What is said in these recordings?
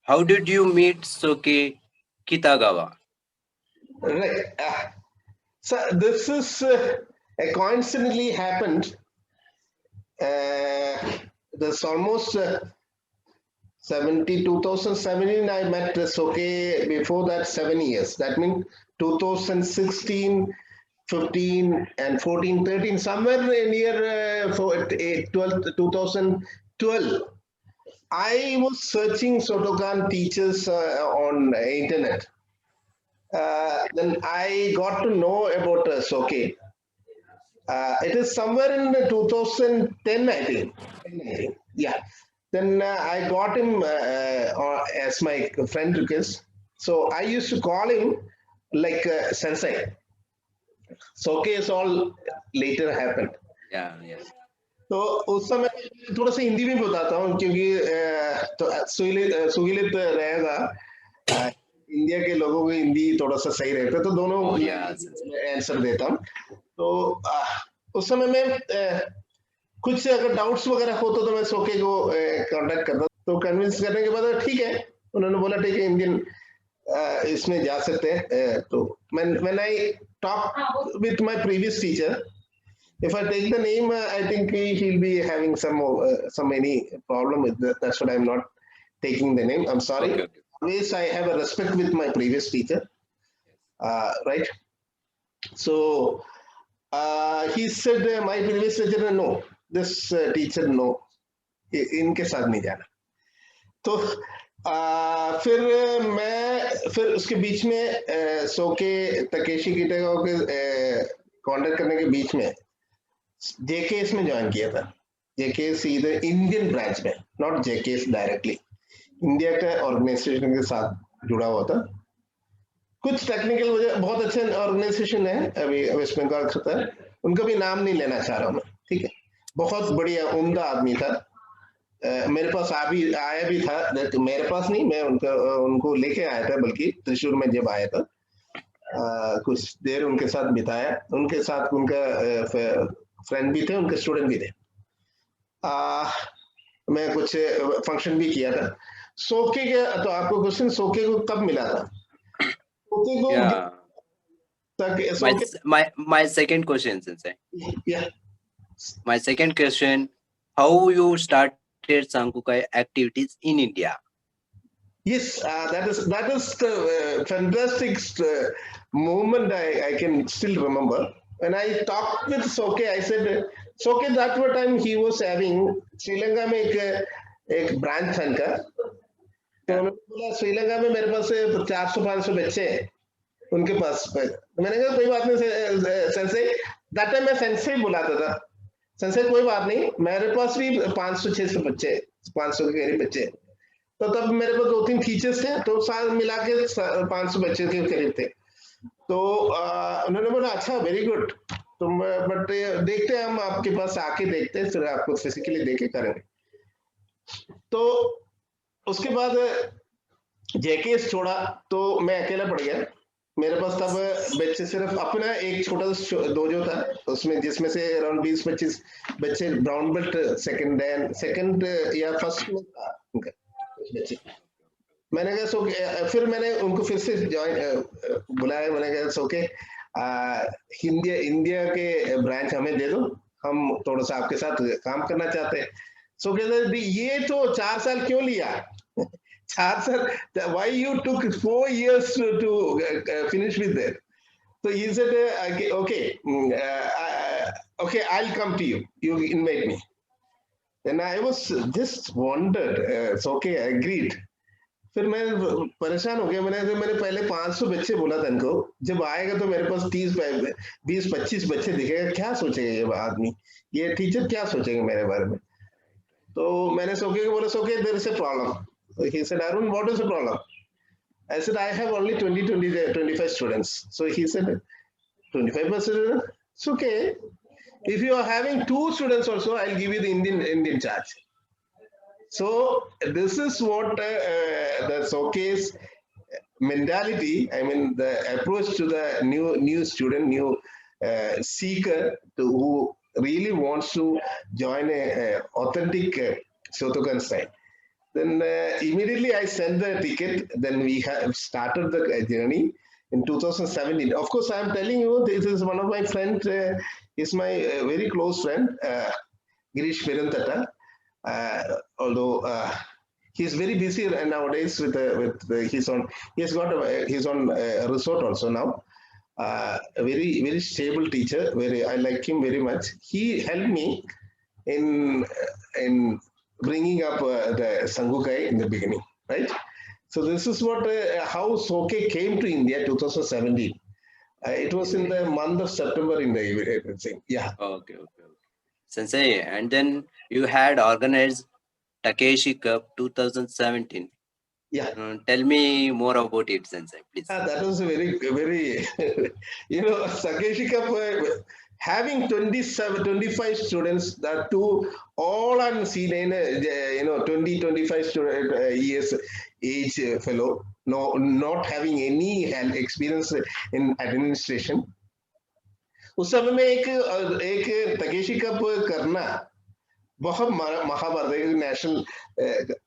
How did you meet Soke Kitagawa? Right. So this is coincidentally happened. This almost 2017 I met Soke. Before that 7 years. That means 2016, 15 and 14, 13, somewhere near 12, 2012. I was searching Shotokan teachers on internet. Then I got to know about Soke. It is somewhere in 2010, I think. Yeah. Then I got him as my friend request. So I used to call him like sensei. Soke is all later happened. Yeah, yes. तो उस समय थोड़ा सा हिंदी में बताता हूँ क्योंकि तो सुहिलित रहेगा इंडिया के लोगों को हिंदी थोड़ा सा सही रहता है तो दोनों Oh, yeah, Sensei. आंसर देता हूँ तो उस समय में कुछ अगर डाउट्स वगैरह होते तो मैं सोके को कांटेक्ट करता तो कन्विंस करने के बाद ठीक है उन्होंने बोला ठीक है इंडियन इसमें जा सकते हैं तो when I talk with my previous teacher. If I take the name, I think he'll be having some any problem with that. That's what I'm not taking the name. I'm sorry. Okay, okay. Always I have a respect with my previous teacher, right? So he said my previous teacher no, this teacher no, इनके साथ नहीं जाना. तो फिर उसके बीच में सोके Takeshi किटेगा के कांटेक्ट करने के बीच में जेकेएस में ज्वाइन किया था. जेकेएस इधर इंडियन ब्रांच में, नॉट जेकेएस डायरेक्टली, इंडिया का ऑर्गेनाइजेशन के साथ जुड़ा हुआ था. कुछ टेक्निकल वजह, बहुत अच्छे ऑर्गेनाइजेशन है अभी वेस्ट बंगाल का, उनका भी नाम नहीं लेना चाह रहा हूँ मैं, ठीक है. बहुत बढ़िया उम्दा आदमी था. मेरे पास आया भी था, मेरे पास नहीं, मैं उनको लेके आया था, बल्कि त्रिशूर में जब आया था कुछ देर उनके साथ बिताया. उनके साथ उनका फ्रेंड भी थे, उनके स्टूडेंट भी थे. मैं कुछ फंक्शन भी किया था. सोके के तो आपको क्वेश्चन सोके को कब मिला था? सोके को Yeah. My second question, Sensei. Yeah. My second question: how you started Sankukai activities in India? Yes, that is the fantastic moment I can still remember. When I talked with Soke, I said, Soke, that time he was having Sri Lanka में एक branch था इनका. तो उन्होंने बोला श्रीलंका में मेरे पास 400-500 बच्चे हैं उनके पास. मैंने कहा कोई बात नहीं सेंसे, दैट टाइम मैं सेंसे बुलाता था. सेंसे कोई बात नहीं, मेरे पास भी 500-600 बच्चे, 500 के करीब बच्चे. तो तब मेरे पास 2-3 टीचर्स थे, तो साल मिला के 500 बच्चे के करीब थे. तो उन्होंने बोला अच्छा वेरी गुड, तो बट देखते हैं, हम आपके पास आके देखते हैं, फिर आपको फिजिकली देके करेंगे. तो उसके बाद जेकेएस छोड़ा तो मैं अकेला पड़ गया. मेरे पास तब बच्चे सिर्फ अपना एक छोटा सा डोजो था उसमें, जिसमें से अराउंड 20-25 बच्चे ब्राउन बेल्ट सेकंड या फर्स्ट में था उनका बच्चे. मैंने कहा सो फिर मैंने उनको फिर से ज्वाइन बुलाया. मैंने कहा सो के इंडिया के ब्रांच हमें दे दो, हम थोड़ा सा आपके साथ काम करना चाहते हैं. सो कहते ये तो 4 साल क्यों लिया? 4 साल, why you took 4 years to finish with that? So he said, okay, okay, I'll come to you. You invite me. Then I was just wondered. So okay, I agreed. फिर मैं परेशान हो गया. मैंने पहले 500 बच्चे बोला था इनको, जब आएगा तो मेरे पास 20-25 बच्चे दिखेगा, क्या सोचेगा ये आदमी, ये टीचर क्या सोचेगा मेरे बारे में. तो मैंने सोके को बोला, Soke there is a problem. He said, Arun, what is the problem? I said, I have only 25 students. So he said, 25%? It's okay. If you are having 2 students also, I'll give you the Indian charge. So this is what the showcase mentality, I mean the approach to the new student, new seeker who really wants to join a authentic Shotokan style. Then immediately I sent the ticket. Then we have started the journey in 2017. Of course, I'm telling you, this is one of my friends. Is my very close friend, Girish Perantata. Although he's very busy nowadays he's on a resort also now. A very stable teacher. I like him very much. He helped me in bringing up the Sangukai in the beginning, right? So this is what how Soke came to India 2017. It was in the month of September in the evening. Yeah. Okay. Sensei, and then you had organized Takeshi Cup 2017. Yeah. Tell me more about it, Sensei, please. That was a very Takeshi Cup having 25 students, that too all are seen 20-25 years age fellow, no, not having any experience in administration. उस समय में एक Takeshi cup करना बहुत महाभारत है national.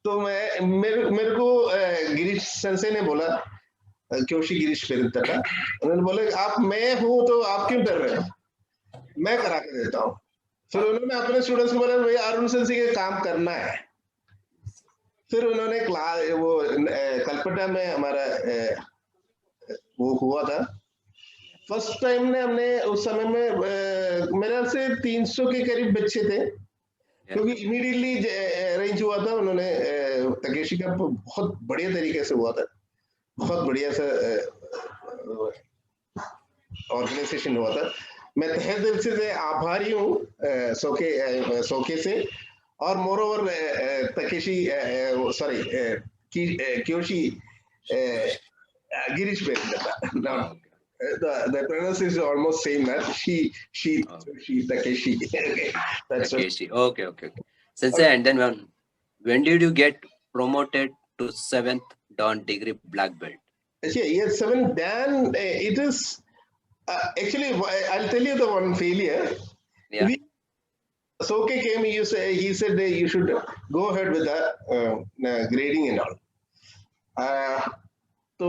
तो मेरे को गिरीश सेंसे ने बोला, क्योशी गिरीश पेरिंतटा, उन्होंने बोले आप मैं हूँ तो आप क्यों कर रहे हो, मैं करा के देता हूँ. फिर उन्होंने अपने स्टूडेंट्स को बोला भैया अरुण सेंसे के काम करना है. फिर उन्होंने वो कलकत्ता में हमारा वो हुआ था. फर्स्ट टाइम ने हमने उस समय में मेरे से 300 के करीब बच्चे थे, क्योंकि इमीडिएटली अरेंज हुआ था. उन्होंने तकेशी का बहुत बढ़िया तरीके से हुआ था, बहुत बढ़िया सा ऑर्गेनाइजेशन हुआ था. मैं तहे दिल से आभारी हूँ सोके से, और moreover Takeshi Kyoshi Girish Perinthatta. The pronunciation is almost same, man. She, Takeshi. Okay, that's Takeshi. Okay. Sensei, and then when did you get promoted to 7th Dan degree black belt? Yes, 7th Dan. It is actually. I'll tell you the one failure. Yeah. Soke came. He said you should go ahead with the grading and all. तो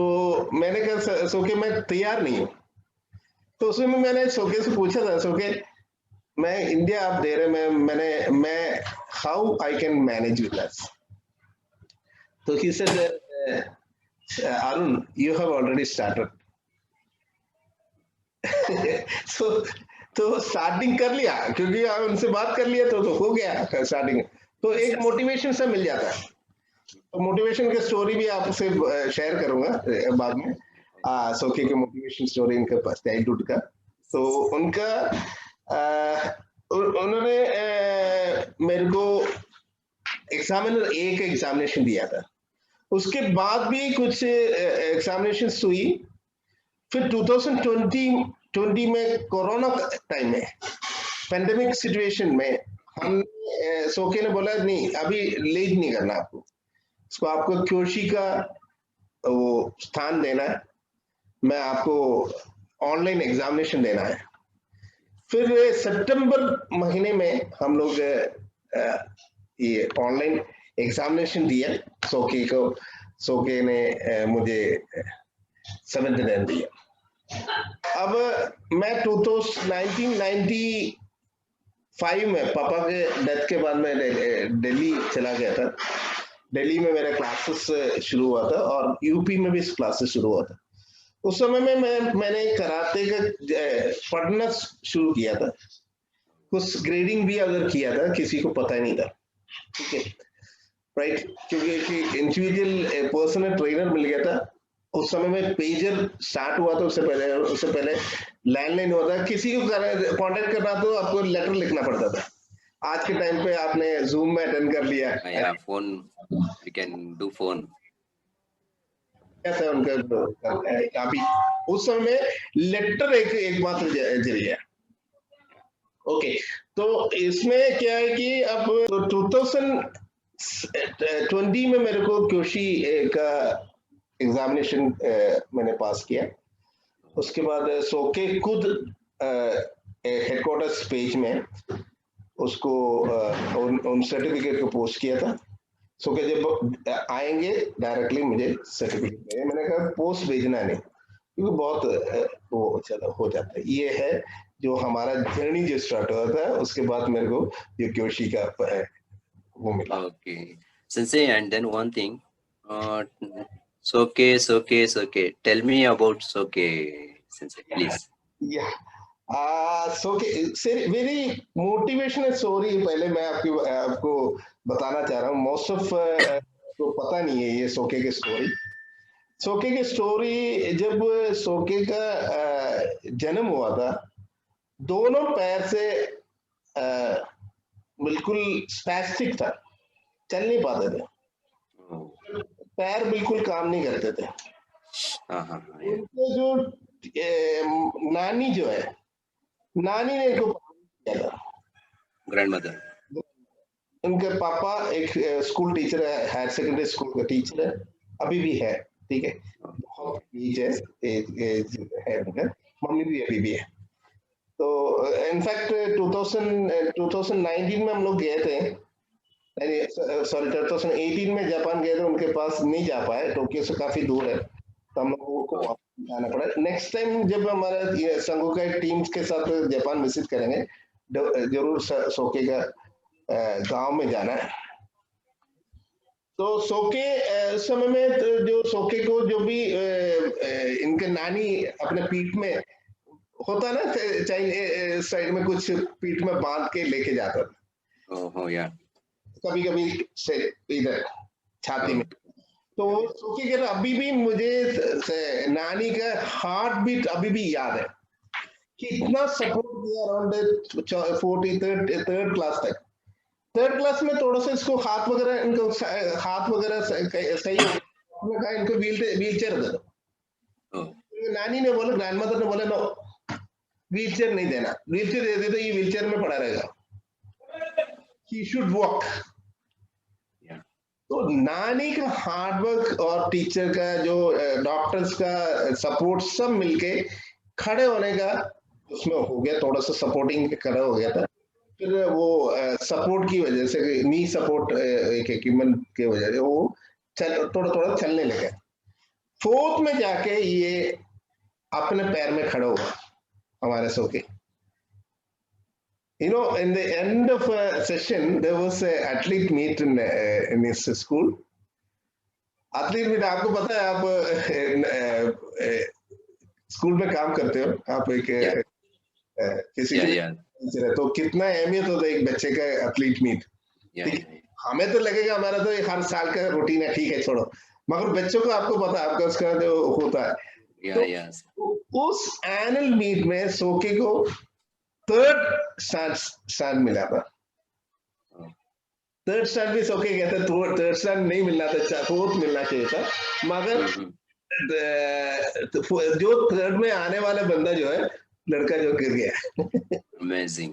मैंने कहा सोके मैं तैयार नहीं हूँ. तो उसमें मैंने सोके से पूछा था, सोके मैं इंडिया आप दे रहे, मैं how I can manage with that. तो he said Arun you have already started. तो स्टार्टिंग कर लिया, क्योंकि उनसे बात कर लिया तो हो गया स्टार्टिंग. तो एक मोटिवेशन सा मिल जाता है. तो मोटिवेशन की स्टोरी भी आपसे शेयर करूंगा बाद में. सोके के मोटिवेशन स्टोरी इनके पास चाइल्डहुड का. तो उनका उन्होंने मेरे को एक एग्जामिनेशन दिया था. उसके बाद भी कुछ एग्जामिनेशन हुई. फिर 2020 में कोरोना टाइम में पेंडेमिक सिचुएशन में हम सोके ने बोला नहीं अभी लीड नहीं करना आपको क्योशी का वो स्थान देना है, मैं आपको ऑनलाइन एग्जामिनेशन देना है. फिर सितंबर महीने में हम लोग ये ऑनलाइन एग्जामिनेशन दिया. सोके ने मुझे 7th Dan दिया. अब मैं 1995 में पापा के डेथ के बाद में दिल्ली चला गया था. दिल्ली में मेरा क्लासेस शुरू हुआ था और यूपी में भी क्लासेस शुरू हुआ था. उस समय में मैंने कराटे का पढ़ना शुरू किया था. कुछ ग्रेडिंग भी अगर किया था, किसी को पता ही नहीं था. ठीक है, राइट, क्योंकि इंडिविजुअल पर्सनल ट्रेनर मिल गया था. उस समय में पेजर स्टार्ट हुआ था. उससे पहले लैंडलाइन हुआ था. किसी को कांटेक्ट करना तो आपको लेटर लिखना पड़ता था. आज के टाइम पे आपने जूम में अटेंड कर लिया. Yeah, phone, you can do phone. ऐसा उनका अभी उस समय लेटर एकमात्र जरिया. ओके, तो इसमें क्या है कि अब 2020 में मेरे को क्योशी का एग्जामिनेशन मैंने पास किया. उसके बाद सोके खुद हेडक्वार्टर्स पेज में उसको उन सर्टिफिकेट को पोस्ट किया था. सो के जब आएंगे डायरेक्टली मुझे सर्टिफिकेट देंगे। मैंने कहा पोस्ट भेजना नहीं, क्योंकि बहुत वो चलो हो जाता है। ये है जो हमारा जर्नी जो स्टार्ट हुआ था, उसके बाद मेरे को ये क्योशी का वो मिला। Okay. Sensei, and then one thing, Soke. Tell me about Soke, Sensei, please. या सो के वेरी मोटिवेशनल स्टोरी पहले मैं आपको बताना चाह रहा हूँ। मोस्ट ऑफ को पता नहीं है ये सोके की स्टोरी। सोके की स्टोरी, जब सोके का जन्म हुआ था, दोनों पैर से बिल्कुल स्पैस्टिक था, चल नहीं पाते थे, Oh, पैर बिल्कुल काम नहीं करते थे। yeah. उनके जो नानी जो है, नानी ने इनको किया था। Grandmother. उनके पापा एक स्कूल टीचर है, हायर सेकेंडरी स्कूल का टीचर है, अभी भी है, ठीक है, बहुत एज है, एज है उनका, मम्मी भी अभी भी है। तो इनफैक्ट 2019 में हम लोग गए थे, सॉरी 2018 में जापान गए थे, उनके पास नहीं जा पाए, टोक्यो से काफी दूर है, तो हम लोगों को वापस जाना पड़ा। नेक्स्ट टाइम जब हमारा संगोकाई टीम्स के साथ जापान विजिट करेंगे, जरूर सोके का गांव में जाना है। तो सोके उस समय में जो सोके को जो भी इनके नानी अपने पीठ में होता ना, चाइना साइड में कुछ पीठ में बांध के लेके जाता था, Oh, yeah. कभी कभी से इधर छाती में। तो सोके कह रहा अभी भी मुझे नानी का हार्ट बीट अभी भी याद है कि इतना सपोर्ट किया अराउंड 43rd क्लास तक। थर्ड क्लास में थोड़ा सा इसको हाथ वगैरह, इनको हाथ वगैरह सही हो, कहा इनको व्हील चेयर दे दो। नानी ने बोला, ग्रैंडमदर ने बोला नो, व्हील चेयर नहीं देना, व्हील चेयर दे दे तो ये व्हील चेयर में पड़ा रहेगा, ही शुड वॉक। तो नानी का हार्डवर्क और टीचर का जो डॉक्टर्स का सपोर्ट सब मिलके खड़े होने का उसमें हो गया, थोड़ा सा सपोर्टिंग खड़ा हो गया था। फिर वो सपोर्ट की वजह से, नी सपोर्ट एक इक्विपमेंट की वजह से वो थोड़ा थोड़ा चलने लगे। फोर्थ में जाके ये अपने पैर में खड़ा हुआ हमारे सोके। You know, in the end of a session, there was a athlete meet in his school. Athlete meet, आपको पता है, आप स्कूल में काम करते हो, आप एक किसी के टीचर है, तो कितना अहमियत होता है एक बच्चे का एथलीट मीट। हमें तो लगेगा हमारा तो हर साल का रूटीन है, ठीक है छोड़ो, मगर बच्चों को आपको पता है आपका उसका जो होता है। तो उस एनुअल मीट में सोके को 3rd स्टैंड मिला था। 3rd स्टैंड भी सोके कहते हैं, 3rd स्टैंड नहीं मिलना था, 4th मिलना चाहिए था, मगर जो 3rd में आने वाला बंदा जो है, लड़का जो गिर गया। Amazing.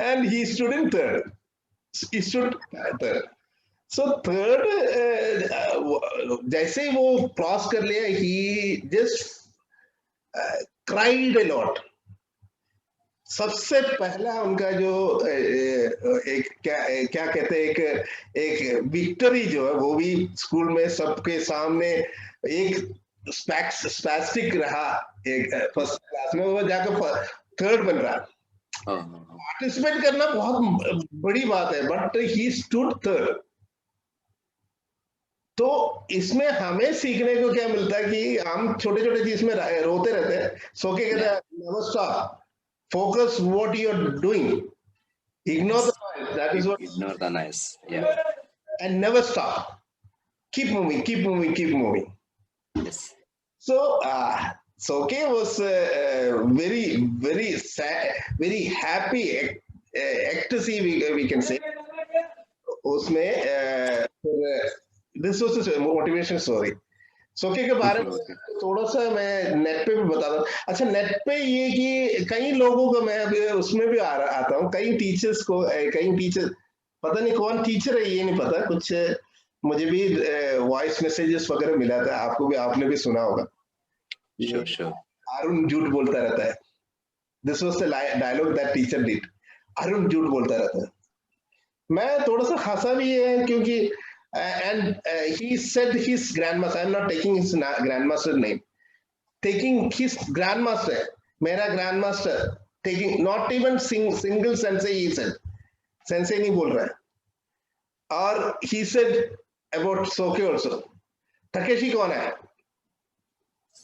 And he stood in 3rd. He stood 3rd. So 3rd जैसे ही वो क्रॉस कर लिया, he just cried a lot. सबसे पहला उनका जो एक क्या कहते हैं, एक विक्ट्री जो है, वो भी स्कूल में सबके सामने एक स्पैस्टिक रहा, एक फर्स्ट क्लास में, वो जाकर 3rd बन रहा। पार्टिसिपेट करना बहुत बड़ी बात है, बट ही स्टूड 3rd। तो इसमें हमें सीखने को क्या मिलता है कि हम छोटे छोटे चीज में रोते रहते हैं। सोके कहते हैं never stop, focus what you are doing, ignore the noise, that is what, ignore the noise, yeah, and never stop, keep moving. Yes. So Soke was very sad, very happy ecstasy, we can say उसमें। this was a motivation story. सोके के बारे में थोड़ा सा मैं net पे भी बता दूं। अच्छा, नेट पे ये कि कई लोगों को मैं अभी उसमें भी आता हूँ, कई टीचर्स को, कई टीचर, पता नहीं कौन टीचर है ये नहीं पता, कुछ मुझे भी वॉइस मैसेजेस वगैरह मिला था, आपको भी, आपने भी सुना होगा। Sure. अरुण झूठ बोलता रहता है, this was the dialogue that teacher did, Arun झूठ बोलता रहता है। मैं थोड़ा सा हंसा भी है, क्योंकि he said his grandmaster, I'm not taking his grandmaster name, taking his grandmaster, Mera grandmaster, taking not even single sensei, he said. Sensei nahi bol raha hai. Or he said about Soke also. Takeshi कौन है?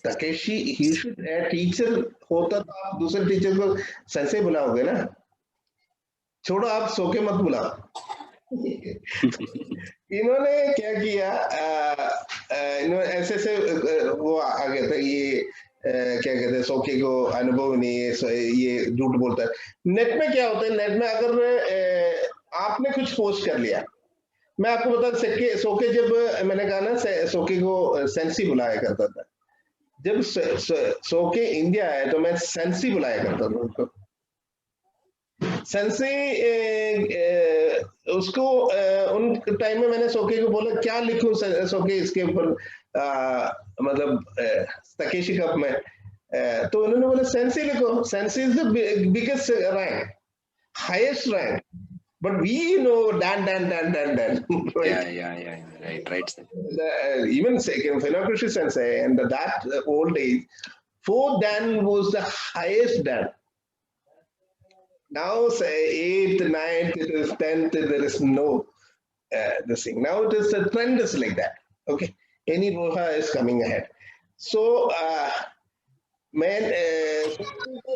Takeshi, he should a teacher होता तो आप दूसरे teacher को sensei बुलाओगे ना? छोड़ो आप सोके मत बुलाओ. इन्होंने क्या किया, इन्होंने ऐसे से वो आ गया था ये क्या कहते हैं, सोके को अनुभव नहीं है, ये झूठ बोलता है. नेट में क्या होता है, नेट में अगर आपने कुछ पोस्ट कर लिया, मैं आपको बता सके, सोके जब मैंने कहा ना सोके को सेंसी बुलाया करता था, जब सोके इंडिया आया तो मैं सेंसी बुलाया करता था उनको. सेंसी उसको उन टाइम में मैंने सोके को बोला क्या लिखूं सोके इसके ऊपर, मतलब तकेशी कप में, तो उन्होंने बोला सेंसी लिखो. Sensi is the biggest rank, highest rank, but we know Dan. Right? Yeah. Right. Even Funakoshi Sensei and that old age, 4 Dan was the highest Dan. Now say 8th, 9th, it is 10th, there is no this thing. Now it is, the trend is like that. Okay, any Roha is coming ahead. So मैं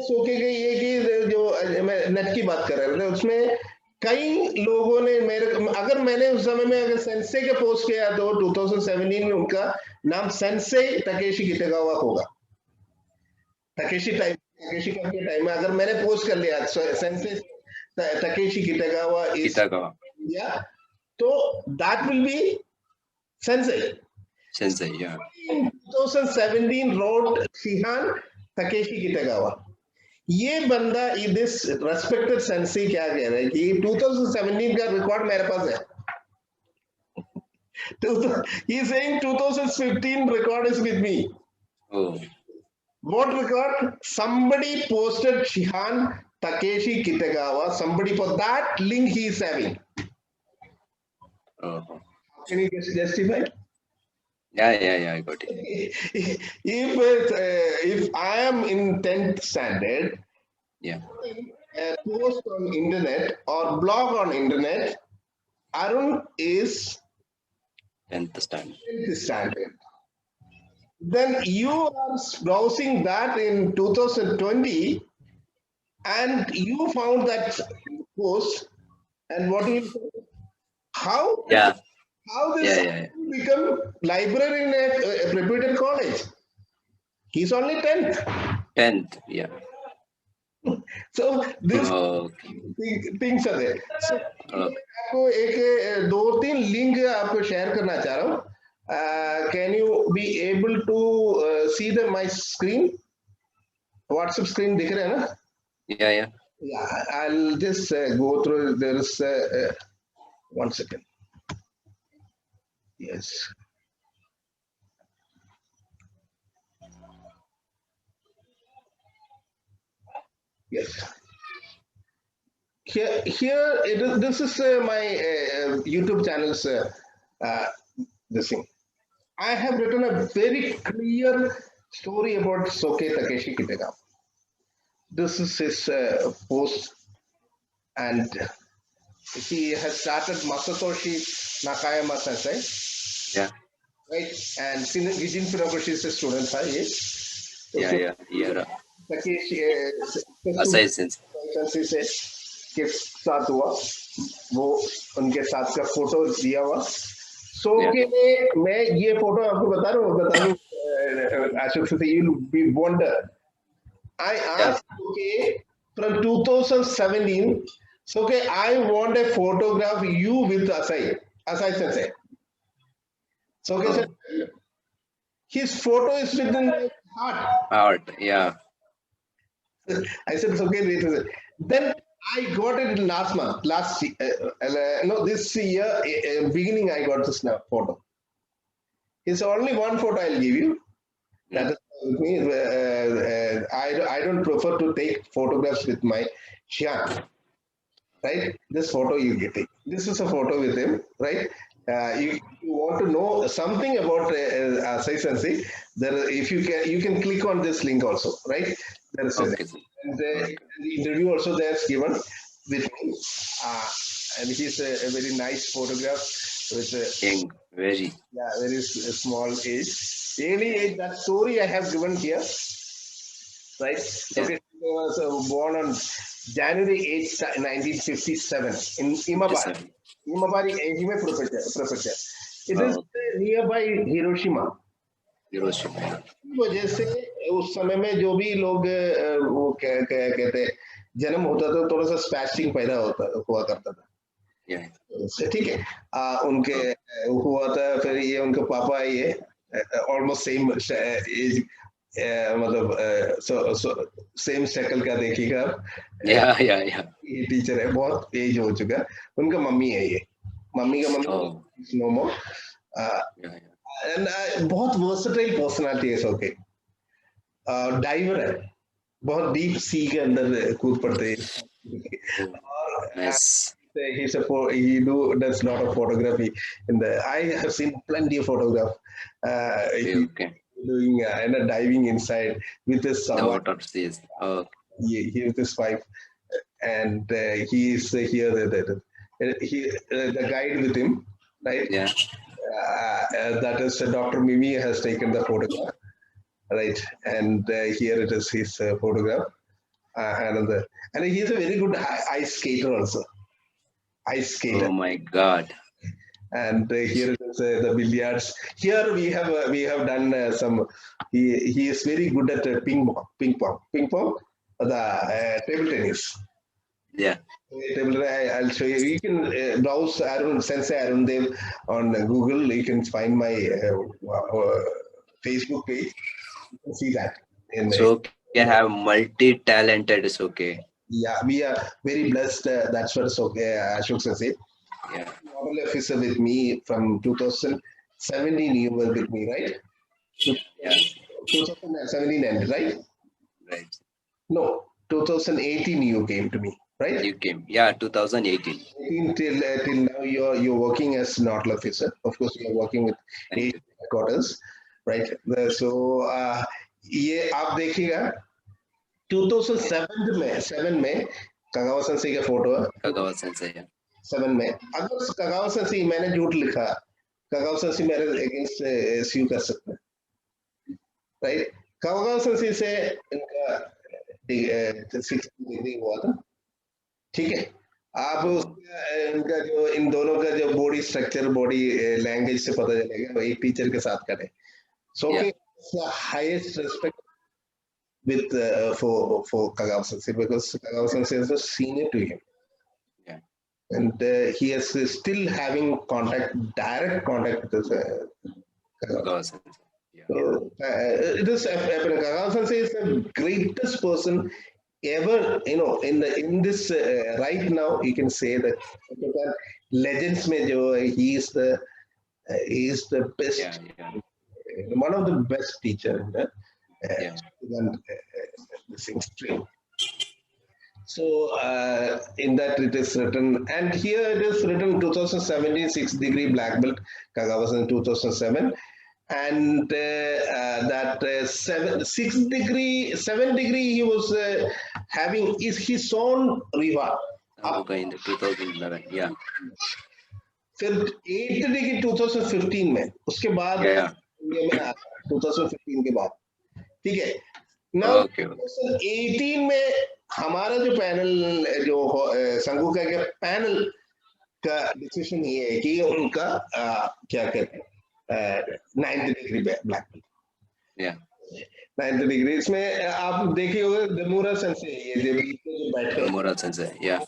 सोके के ये कि जो मैं net की बात कर रहे थे, उसमें कई लोगों ने मेरे, अगर मैंने उस समय में अगर सेंसे के पोस्ट किया तो 2017 में उनका नाम सेंसे तकेशी किटागावा होगा. तकेशी कप के टाइम में अगर मैंने पोस्ट कर लिया Sensei Takeshi Kitagawa is India, तो that will be Sensei. Yeah. 2017 wrote Shihan Takeshi Kitagawa. ये बंदा दिस रेस्पेक्टेड सेंसी क्या कह रहा है कि 2017 का रिकॉर्ड मेरे पास है. He is saying 2015 record is with me. Oh. What record? Somebody posted Shihan Takeshi Kitagawa. Somebody, for that link he is having. Oh. Can you justify? Yeah, I got it. If I am in 10th standard, Yeah. Post on internet or blog on internet, Arun is 10th standard. 10th standard. Then you are browsing that in 2020 and you found that post, and what will how Yeah. this Yeah. become library in a reputed college? He's only 10th. 10th. Yeah. So this things are there. So आपको एक 2-3 link आपको share करना चाह रहा हूँ. Can you be able to see my screen? WhatsApp screen दिख रहा है ना? Yeah. Yeah, I'll just go through. There is 1 second. Yes. Yes. Here it is. This is my YouTube channel's this thing. I have written a very clear story about Soke Takeshi Kitagawa. This is his post, and he has started Masatoshi Nakayama Sensei. Yeah. Right, and Gijin Funakoshi is a student. Yeah. Takeshi Asai Sensei से के साथ हुआ, वो उनके साथ का photo दिया हुआ. सोके में मैं ये फोटो आपको बता रहा हूँ, Ashok Sensei, you'll be wonder. I asked Soke from 2017, Soke, I want a photograph you with Asai Sensei. Soke said, his photo is within my heart. Yeah. I said, Soke, wait a second. Then I got it last month, this year, beginning I got this photo. It's only one photo I'll give you. That is with me. I don't prefer to take photographs with my Shihan. Right? This photo you get it. This is a photo with him, right? If you want to know something about Sai Sensei, there if you can click on this link also, right? There is a Okay, sir. and Okay. the interview also there's given with me, uh, and he's a very nice photograph with a Young, very. yeah very small age. Really, that story I have given here, right? Yeah. Okay, he was born on January 8th, 1957 in Imabari. 57. Imabari Ehime Prefecture. It is Oh, nearby Hiroshima. Hiroshima. Yeah. इस वजह से उस समय में जो भी लोग वो कहते हैं जन्म होता था थोड़ा सा स्पैस्टिंग पैदा होता हुआ करता था Yeah. उससे ठीक है उनके Oh, हुआ था फिर ये उनके पापा ये ऑलमोस्ट सेम एज मतलब सेम शक्ल का देखिएगा आप yeah, yeah, yeah. ये टीचर है बहुत एज हो चुका है उनका मम्मी है ये मम्मी का Oh, mummy no more yeah, yeah. And बहुत वर्सेटाइल पर्सनालिटी है सबके डाइवर है बहुत डीप सी के अंदर कूद पड़ते हैं Oh, और nice. he does lot of photography in the I have seen plenty of photograph Okay, he okay. doing and diving inside with his The someone water says. Oh, he with his wife and he is here he the guide with him right yeah. that is Dr. Mimi has taken the photograph right and here it is his photograph and he's a very good ice skater also ice skater Oh my God. and here it is the billiards here we have done some he is very good at ping pong the table tennis Yeah. I'll show you you can browse Arun Sensei Arun Dev on Google you can find my Facebook page you can see that in So can have multi-talented. It's okay. yeah we are very blessed that's what Ashok Sensei Yeah. model officer with me from 2017 you were with me right Yeah. 2017 end right Right. no 2018 you came to me right You came. Yeah. 2018. 18 till now you're working as nodal officer of course you're working with Thank you. Asian headquarters right so ये आप देखिएगा 2007 में 7 में कगावा Sensei का photo है Kagawa Sensei. Yeah. 7 में अगर कगावा Sensei मैंने झूठ लिखा कगावा सेंसेई मेरे अगेंस्ट स्यू कर सकते हैं राइट कगावा सेंसेई से इनका 6 डिग्री हुआ था ठीक है आप Oh, इनका जो इन दोनों का जो बॉडी स्ट्रक्चर बॉडी लैंग्वेज से पता चलेगा वो एक टीचर के साथ करें सो yeah. के highest respect with for Kagawa Sensei because Kagawa Sensei is a senior to him Yeah. and he is still having direct contact with Kagawa. Kagawa Sensei. Yeah. So it is Kagawa Sensei is the greatest person ever in this right now you can say that legends mein jo he is the best Yeah. Yeah. one of the best teacher in the Yeah. student this stream. So in that it is written, and here it is written 2017 6 degree black belt Kagawa in 2007, and that 7 degree he was having is his own river. Okay, in the 2011. Yeah. फिर 8 degree 2015 में उसके बाद Yeah. India में आया 2015 के बाद ठीक है नाउ Okay. 2018 में हमारा जो पैनल जो संगुका के पैनल का डिसीजन ये है कि उनका क्या कहते हैं 90 डिग्री ब्लैक Yeah. 90 डिग्री इसमें आप देखिए होगा दमूरा सेंसे ये जो बैठे हैं Nomura Sensei. Yeah.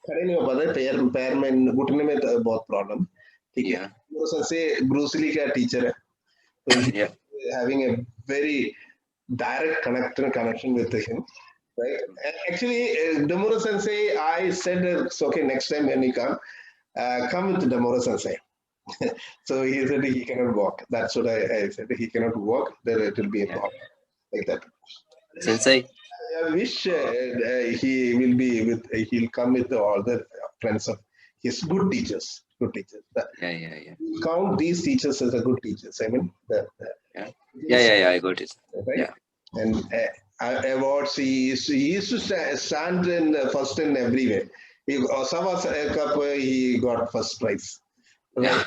खड़े नहीं हो पाते पैर पैर में घुटने में तो बहुत प्रॉब्लम ठीक है Yeah. दमूरा सेंसे ब्रूसली का टीचर है तो Yeah. having a very direct connection with him right actually Damura Sensei I said it's okay next time when you come with Damura Sensei so he said he cannot walk that's what I said he cannot walk then it will be a Yeah. problem like that Sensei. I wish he will be with he'll come with all the friends of his good teachers good teachers. Yeah. Count these teachers as a good teachers. I mean, Yeah. I got it. right? Yeah. And awards, he used to stand in first in everywhere. He Osama Cup, he got first prize, right? Yeah.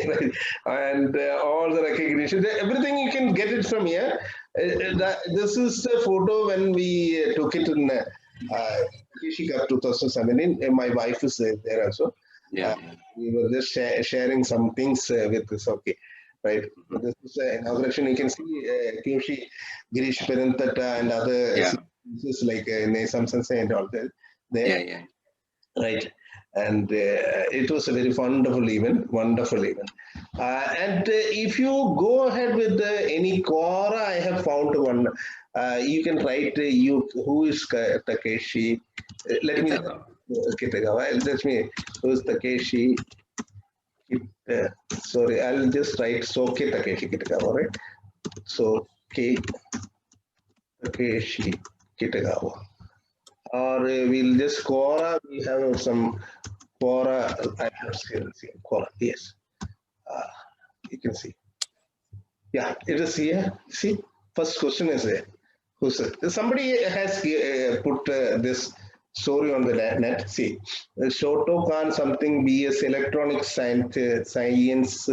Right. And all the recognition, everything you can get it from here. This is the photo when we took it in Kishi Cup 2017. My wife is there also. Yeah. We were just sharing some things with this. Okay, right. Mhm. This is the inauguration. You can see Kiyoshi, Girish Perantata, and other Yeah. teachers like Nesam Sensei and all that. There, Yeah. right? And it was a very wonderful event. And if you go ahead with any Quora, I have found one. You can write you who is Takeshi. Let me Kitagawa. Let me who is Takeshi. Sorry, I'll just write Soke Takeshi Kitagawa, right? So K Takeshi Kitagawa. Or we'll just Quora. We have some Quora. I have seen Quora. Yes, you can see. Yeah, it is here. See, first question is there. Who's it? Somebody has put this story on the net. See, Shotokan something BS Electronic Science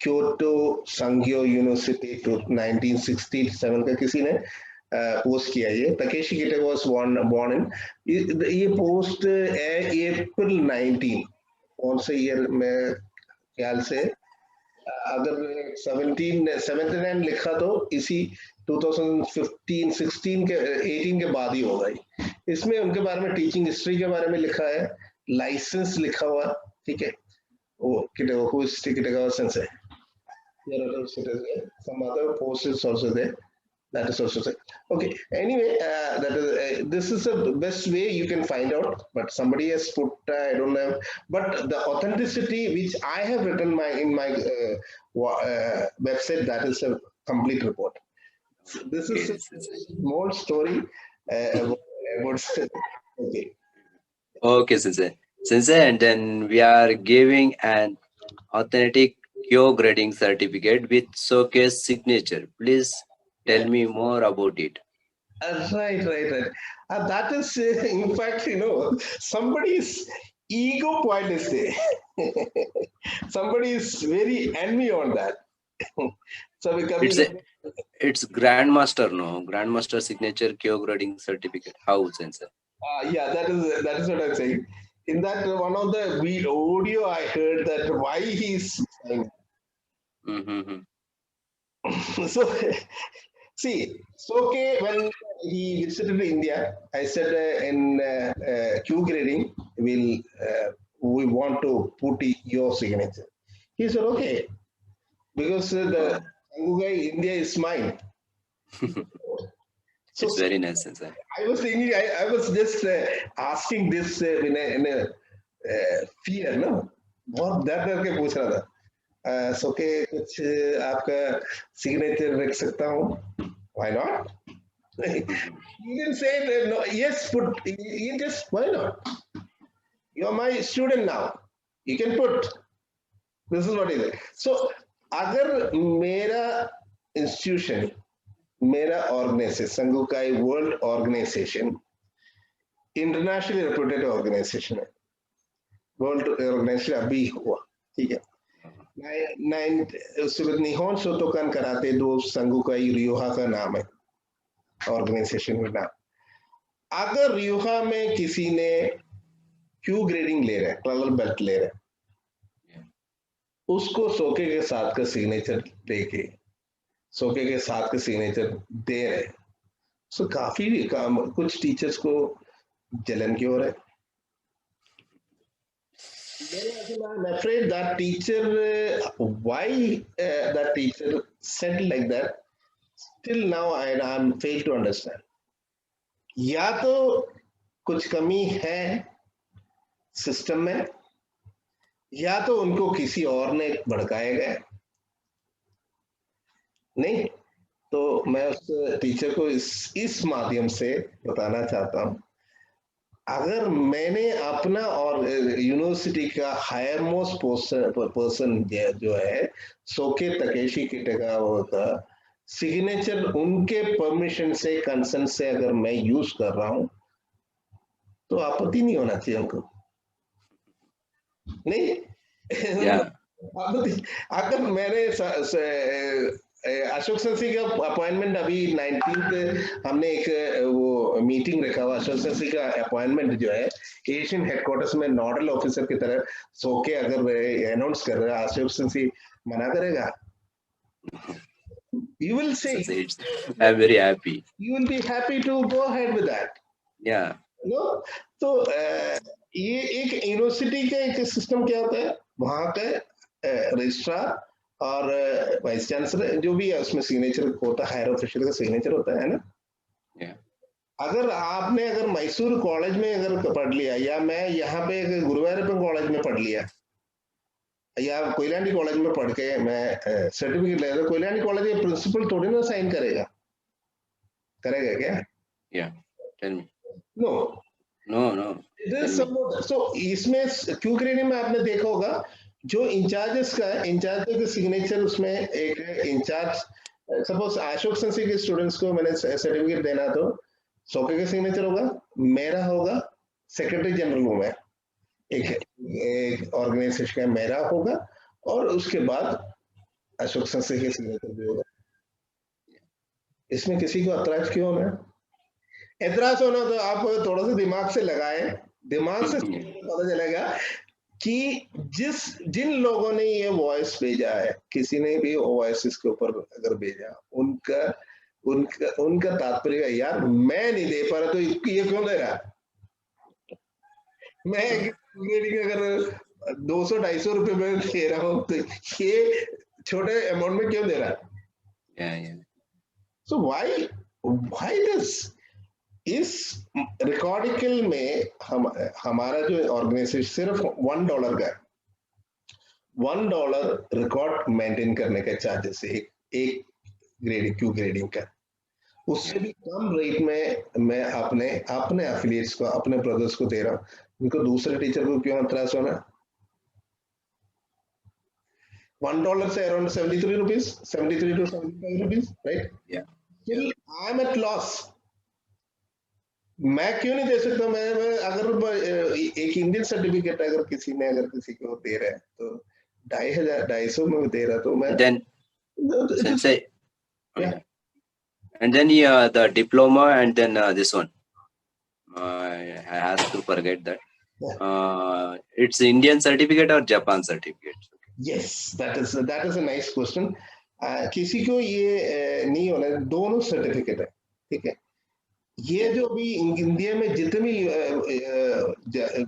Kyoto Sangyo University to 1967 का किसी ने post किया ये Takeshi किटा was born in ये post है April 19 कौन से ईयर में ख्याल से अगर 79 लिखा तो इसी 2015 16 के 18 के बाद ही होगा इसमें उनके बारे में टीचिंग हिस्ट्री के बारे में लिखा है लाइसेंस लिखा हुआ ठीक है वो किटागो किटागो sense some other posts is also there. That is also there. Okay. Anyway, that is this is the best way you can find out. But somebody has put I don't know. But the authenticity which I have written in my website, that is a complete report. So this is a small story about okay. Okay, Sensei. Sensei, and then we are giving an authentic Kyo grading certificate with showcase signature. Please tell me more about it. Right. That is, in fact, somebody's ego point is there. Somebody is very envy on that. So It's grandmaster, no? Grandmaster signature Kyo grading certificate. How, Sensei? Yeah, that is what I'm saying. In that one of the audio, I heard that why he's saying. So, see, okay, when he visited India, I said in Q grading, we want to put your signature. He said, okay, because the Sangugai India is mine. So, it's very nice, Sensei. I was thinking, I was just asking this in a fear, no? बहुत डर डर के पूछ रहा था सोके कुछ आपका सिग्नेचर रख सकता हूँ why not he didn't say no yes put he just why not you are my student now you can put this is what he said so अगर मेरा institution मेरा organization संगुकाई world organization internationally reputed organization है world organisation अभी हुआ ठीक है निहोन शोटोकान कराते दो संगुकाई रियोहा का नाम है ऑर्गेनाइजेशन का नाम अगर रियोहा में किसी ने क्यू ग्रेडिंग ले रहा है कलर बेल्ट ले रहा है उसको सोके के साथ का सिग्नेचर देके सोके के साथ का सिग्नेचर दे रहे सो काफी कुछ टीचर्स को जलन की हो रहा है I'm afraid that teacher, why that teacher said like that, still now I'm failed to understand. या तो कुछ कमी है सिस्टम में या तो उनको किसी और ने भड़काया गया नहीं तो मैं उस टीचर को इस माध्यम से बताना चाहता हूं अगर मैंने अपना और यूनिवर्सिटी का हायर मोस्ट पर्सन जो है सोके तकेशी किटागावा का सिग्नेचर उनके परमिशन से कंसेंट से अगर मैं यूज कर रहा हूं तो आपत्ति नहीं होना चाहिए हमको, नहीं? Yeah. अगर मैंने अशोक सर का अपॉइंटमेंट अभी 19th हमने एक वो मीटिंग रखा हुआ, अशोक सर का अपॉइंटमेंट जो है एशियन हेडक्वार्टर्स में नोडल ऑफिसर की तरह सोके अगर अनाउंस कर रहा है, अशोक सर मना करेगा? You will say, I'm very happy. you will be happy to go ahead with that. Yeah. No तो ये एक यूनिवर्सिटी का एक सिस्टम क्या होता है, वहां का रजिस्ट्रार और वाइस चांसलर जो भी है उसमें सिग्नेचर होता है, हायर ऑफिशियल का सिग्नेचर होता है ना। Yeah. अगर आपने अगर मैसूर कॉलेज में अगर पढ़ लिया या मैं यहाँ पे गुरुवायूरप्पन कॉलेज में पढ़ लिया या कोयलांडी कॉलेज में पढ़ के मैं सर्टिफिकेट ले, तो कोयलांडी कॉलेज के प्रिंसिपल थोड़ी ना साइन करेगा, करेगा क्या? Yeah. Tell me. No No. तो इसमें क्यू ग्रेडिंग में आपने देखा होगा जो इंचार्जेस का सिग्नेचर उसमें एक इंचार्ज, सपोज अशोक संसी के स्टूडेंट्स को मैंने सर्टिफिकेट देना तो सोके का सिग्नेचर होगा, मेरा होगा, सेक्रेटरी जनरल हूं मैं, एक ऑर्गेनाइजेशन का मेरा होगा और उसके बाद अशोक संसी के सिग्नेचर भी होगा। इसमें किसी को ऐतराज क्यों होना है? ऐतराज होना तो आप थोड़ा सा दिमाग से लगाएं, दिमाग से पता चलेगा कि जिन लोगों ने ये वॉइस भेजा है, किसी ने भी वॉइस इसके ऊपर अगर भेजा, उनका तात्पर्य यार मैं नहीं दे पा रहा तो ये क्यों दे रहा? मैं अगर 200-250 रुपए में दे रहा हूँ तो ये छोटे अमाउंट में क्यों दे रहा? Yeah. So why does इस रिकॉर्डिकल में हमारा जो ऑर्गेनाइजेशन सिर्फ $1 का $1 रिकॉर्ड मेंटेन करने का चार्जेस है, एक ग्रेडिंग क्यू ग्रेडिंग का, उससे भी कम रेट में मैं अपने एफिलिएट्स को, अपने ब्रदर्स को दे रहा हूँ, उनको दूसरे टीचर को क्यों ऐतराज होना? $1 से around 73 rupees, 73 to 75 rupees, right? Yeah. Still I am at loss. मैं क्यों नहीं दे सकता? मैं अगर एक इंडियन सर्टिफिकेट अगर किसी को दे रहा है तो 2,500 में दे रहा तो मैं Then Sensei. Yeah. And then the diploma and then this one. I have to forget that. It's Indian certificate or Japan certificate? Yes, that is a nice question. किसी को ये नहीं होना, दोनों सर्टिफिकेट है, ठीक है? ये जो भी इंडिया में जितने भी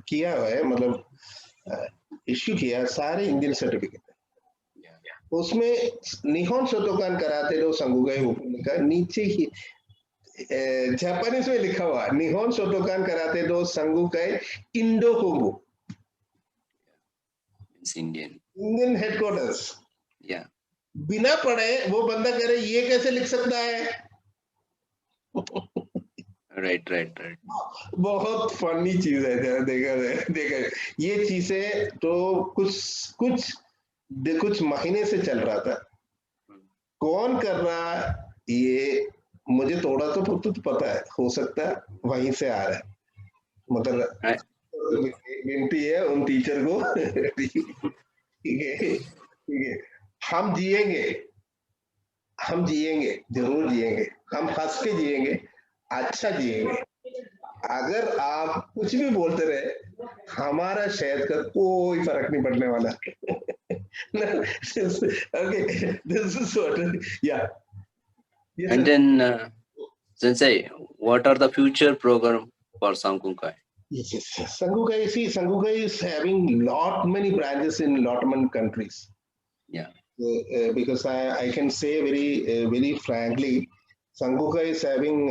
किया हुआ है, मतलब इश्यू किया, सारे इंडियन सर्टिफिकेट है। उसमें निहोन शोटोकान कराते जो संगुगाई का नीचे ही जापानीज में लिखा हुआ निहोन शोटोकान कराते दो संगुगाई इंडो होबो, इंडियन हेडक्वार्टर्स। Yeah. बिना पढ़े वो बंदा कह रहे ये कैसे लिख सकता है? Right. बहुत फनी चीज है, देखा ये चीजें तो कुछ महीने से चल रहा था। कौन कर रहा ये मुझे थोड़ा तो पता है, हो सकता है वहीं से आ रहा है, मगर विनती है उन टीचर को ठीक है, हम जिएंगे, जरूर जिएंगे, हम हंस के जिएंगे, अच्छा जिएंगे। अगर आप कुछ भी बोलते रहे, हमारा शायद का कोई फर्क नहीं पड़ने वाला। Okay, this is what, yeah. Yes, And then Sensei, what are the future program for Sankunkai? Yes. Sangukai is having many branches in many countries. Yeah. Because I can say very frankly, Sangukai is having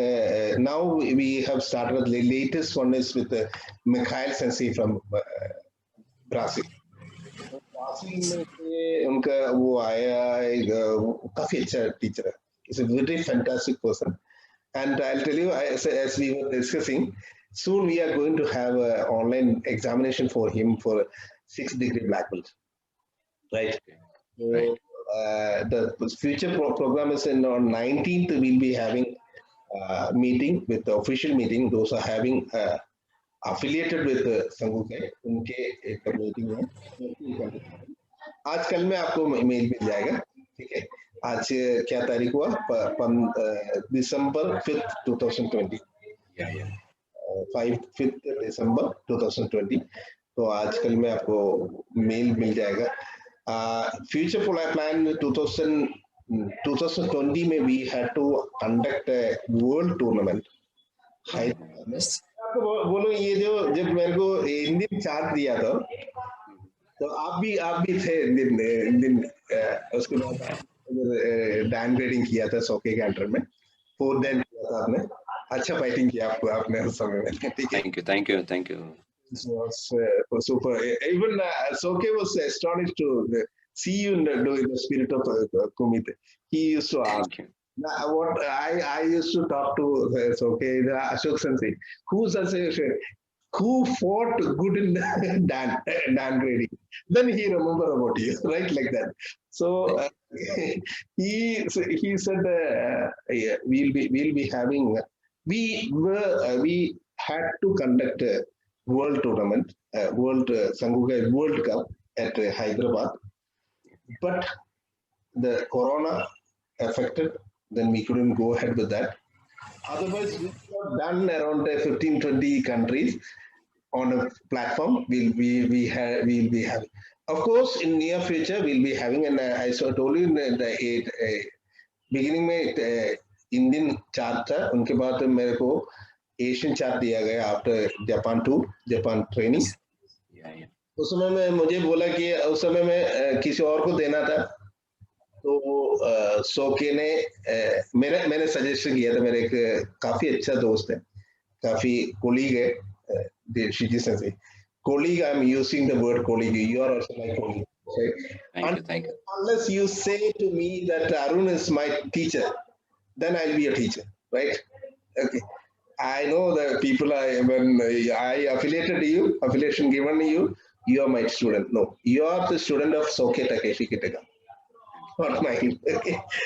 now we have started the latest one is with Mikhail Sensei from Brazil. Brazil में से उनका वो आया, काफी अच्छा teacher है, is a very fantastic person, and I will tell you as we were discussing, soon we are going to have an online examination for him for 6th degree black belt, right? Right. So the future program is on 19th. We'll be having meeting with the official meeting. Those are having affiliated with संघुके उनके एक meeting है. आज कल में आपको mail मिल जाएगा, ठीक है. आज क्या तारीख हुआ? दिसंबर 5th 2020. Yeah, yeah. 5th दिसंबर 2020. तो आजकल में आपको मेल मिल जाएगा. फ्यूचर प्लान 2020 में we had to conduct world tournament Hyderabad में. Yes. आपको बोलो, ये जो जब मेरे को इंडियन चार्ट दिया था, तो आप भी थे इंडियन. उसके बाद डाउन ग्रेडिंग किया था सोके के अंडर में. 4th डैन किया था आपने. अच्छा फाइटिंग किया आपने उस समय में, ठीक है. Thank you. This was super. Even Soke was astonished to see you in the spirit of Kumite. He used to ask. Thank you. Now, what I used to talk to Soke, Ashok Sensei, who fought good in Dan grading. Then he remember about you, right, like that. So he said yeah, we'll be having. We had to conduct a world tournament, World Sangukai World Cup at Hyderabad, but the Corona affected. Then we couldn't go ahead with that. Otherwise, we have done around 15-20 countries on a platform. We'll be having. Of course, in near future, we'll be having. And I told you in the beginning में Indian chart था. उनके बाद मेरे को Asian chart दिया गया after Japan tour, Japan training. उस समय में मुझे बोला कि उस समय में किसी और को देना था, तो सोके ने मैंने सजेशन किया था. मेरे एक काफी अच्छा दोस्त है, काफी कोलीग है, Shiji Sensei. Colleague, I'm using the word colleague. You are also my colleague. Right? Thank you. Unless you say to me that Arun is my teacher, then I'll be a teacher, right? Okay. I know that people are, when I affiliated you, affiliation given you, you are my student. No, you are the student of Soke Takeshi Kitega, not mine.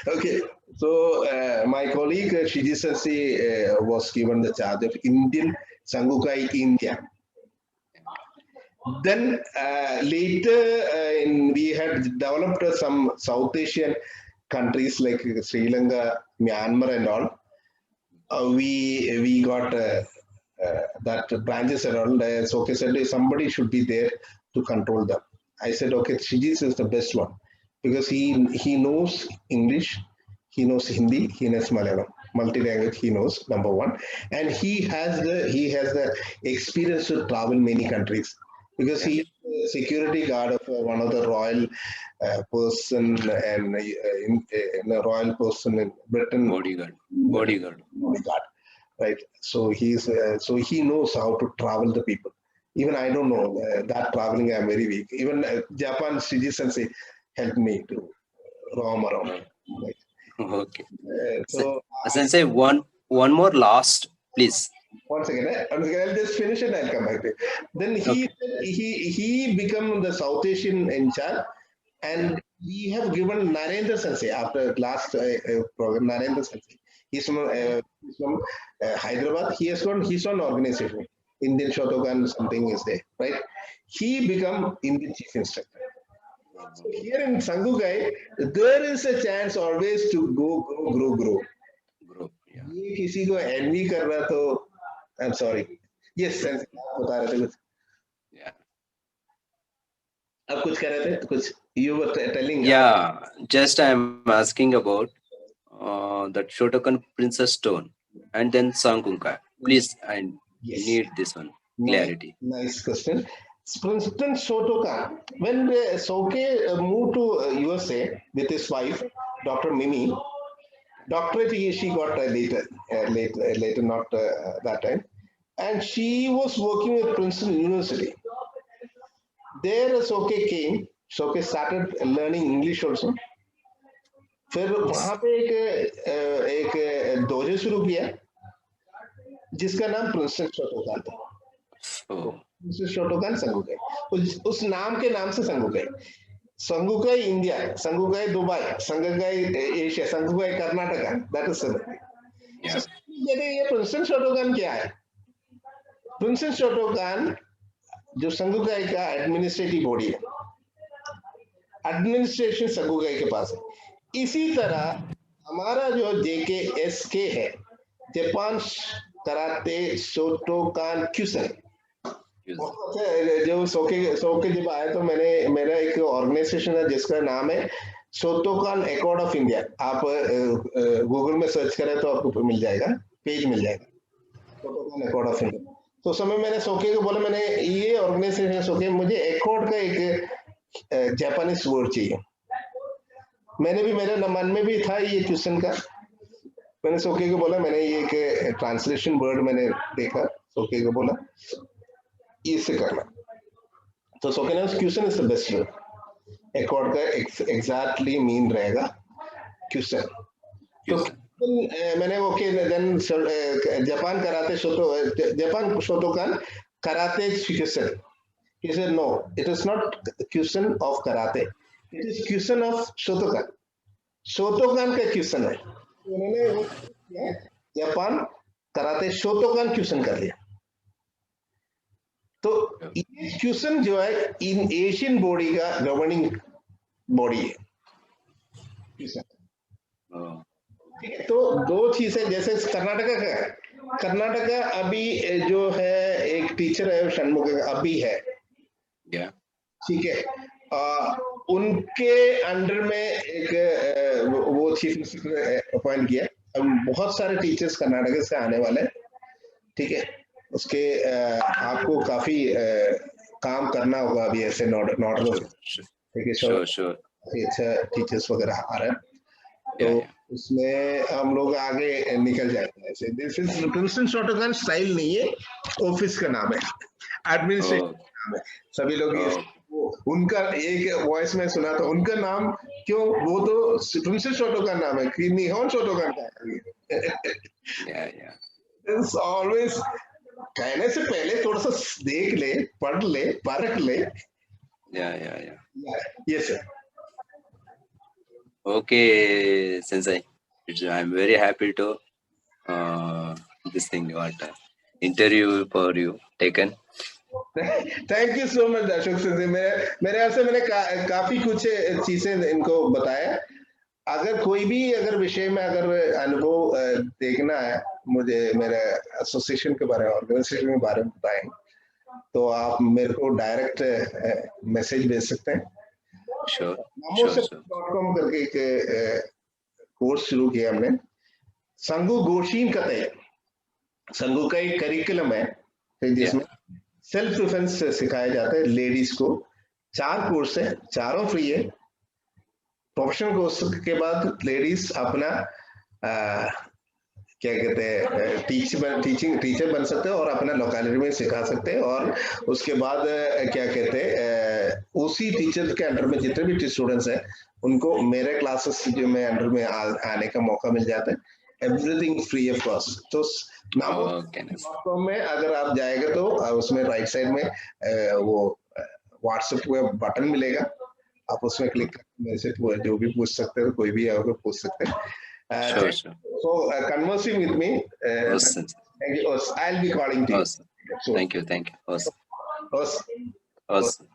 Okay. So my colleague Shiji Sensei was given the charge of Indian Sangukai India. Then later we had developed some South Asian countries like Sri Lanka, Myanmar and all. We got that branches around. Soke said somebody should be there to control them. I said, okay, Shijis is the best one because he knows English, he knows Hindi, he knows Malayalam, multi-language he knows, number one, and he has the experience to travel many countries because he is the security guard of one of the royal person and a royal person in Britain. Bodyguard. Right. So he knows how to travel the people. Even I don't know that traveling. I'm very weak. Even Japan Shiji Sensei helped me to roam around. Right. Okay. So Sensei, one more last, please. One second. I'll just finish and I'll come back to it. Then he became the South Asian in charge, and we have given Narendra Sensei after last program. Narendra Sensei. He's from Hyderabad. He has got his own organization. Indian Shotokan something is there, right? He become Indian chief instructor. So here in Sangukai, there is a chance always to grow. Yeah. ये किसी को envy कर रहा तो I'm sorry. Yes, Sensei, आप बता रहे थे कुछ. Yeah. आप कुछ कह रहे थे कुछ. You were telling. Yeah, just I'm asking about that Shotokan Princess Stone and then Sangunkai. Please, I need this one clarity. Nice question. Princeton Shotokan. When Soke moved to USA with his wife, Dr. Mimi, doctorate she got later, not that time, and she was working with Princeton University. There Soke came. Soke started learning English also. फिर वहां पे एक Doge शुरू किया जिसका नाम princess शोटोकान था। Oh. Princess शोटोकान संगुकाई, उस नाम के नाम से Sankukai. Sankukai India, Sankukai Dubai, Sankukai Asia, Sankukai Karnataka, that is Yeah. ये प्रिंसेस शोटोकान क्या है? प्रिंसेस शोटोकान जो संगुकाई का एडमिनिस्ट्रेटिव बॉडी है, एडमिनिस्ट्रेशन संगुकाई के पास है। इसी तरह हमारा जो JKSK है, जापान कराटे शोटोकान क्यूसन, जो सोके जब आया तो मेरा एक ऑर्गेनाइजेशन है जिसका नाम है शोटोकान अकॉर्ड ऑफ इंडिया। आप गूगल में सर्च करें तो आपको मिल जाएगा, पेज मिल जाएगा, शोटोकान अकॉर्ड ऑफ इंडिया। तो उस समय मैंने सोके को बोला, मैंने ये ऑर्गेनाइजेशन सोके, मुझे अकॉर्ड का एक जापानीज वर्ड चाहिए। मैंने भी, मेरे मन में भी था ये क्वेश्चन का। मैंने सोके को बोला, मैंने ये एक ट्रांसलेशन वर्ड मैंने देखा, सोके को बोला इससे करना। तो सोके ने question is the best word, accord का एग्जैक्टली मीन रहेगा क्वेश्चन। तो मैंने ओके देन जापान कराते जापान शोटोकान कराते question. He said, no, it is not question of karate. It is question of Shotokan. Shotokan का क्वेश्चन है। उन्होंने वो जापान कराते शोटोकान क्वेश्चन कर लिया। तो ये क्वेश्चन जो है इन एशियन बॉडी का गवर्निंग बॉडी है। ठीक है, तो दो चीजें, जैसे कर्नाटका का, कर्नाटका अभी जो है एक टीचर है षणमुख अभी है, ठीक है, उनके अंडर में एक वो चीफ मिनिस्टर अपॉइंट किया। अब बहुत सारे टीचर्स कर्नाटक से आने वाले हैं, ठीक है, उसके आपको काफी काम करना होगा अभी ऐसे नॉर्डर्न, ठीक है, काफी अच्छा टीचर्स वगैरह आ रहे हैं, तो उसमें हम लोग आगे निकल जाते हैं ऐसे। दिस इज प्रिंसेस शोटोकान स्टाइल नहीं है, ऑफिस का नाम है, एडमिनिस्ट्रेशन नाम है। सभी लोग उनका एक वॉइस में सुना था, उनका नाम क्यों, वो तो प्रिंसेस शोटोकान नाम है कि निहोन शोटोकान का है। ऑलवेज कहने से पहले थोड़ा सा देख ले, पढ़ ले, परख ले। Yes sir. Okay, Sensei. I'm very happy to this thing what interview for you taken. Thank you so much Ashok Singh. मेरे यहाँ से मैंने काफी कुछ चीजें इनको बताया। अगर कोई भी अगर विषय में अगर अनुभव देखना है मुझे, मेरे एसोसिएशन के बारे में, ऑर्गेनाइजेशन के बारे में बताएं, तो आप मेरे को डायरेक्ट मैसेज भेज सकते हैं। namosep.com करके एक कोर्स शुरू किया हमने, संगु गोशीन कते, संगु का एक करिकुलम है जिसमें सेल्फ डिफेंस सिखाया जाता है लेडीज को। 4 कोर्स है, चारों फ्री है। प्रोफेशनल कोर्स के बाद लेडीज अपना क्या कहते हैं टीचर बन सकते हैं और अपना लोकेलिटी में सिखा सकते हैं। और उसके बाद क्या कहते हैं उसी टीचर के अंडर में जितने भी स्टूडेंट्स हैं उनको मेरे क्लासेस जो में अंडर में आने का मौका मिल जाता है। Everything free of cost. तो namosep.com में अगर आप जाएंगे तो उसमें राइट साइड में वो व्हाट्सएप पे बटन मिलेगा, आप उसमें क्लिक करके मेरे से जो भी पूछ सकते हो, कोई भी आओगे पूछ सकते हैं। So conversing with me. Thank you. I'll be calling to you. Thank you. Awesome. Awesome.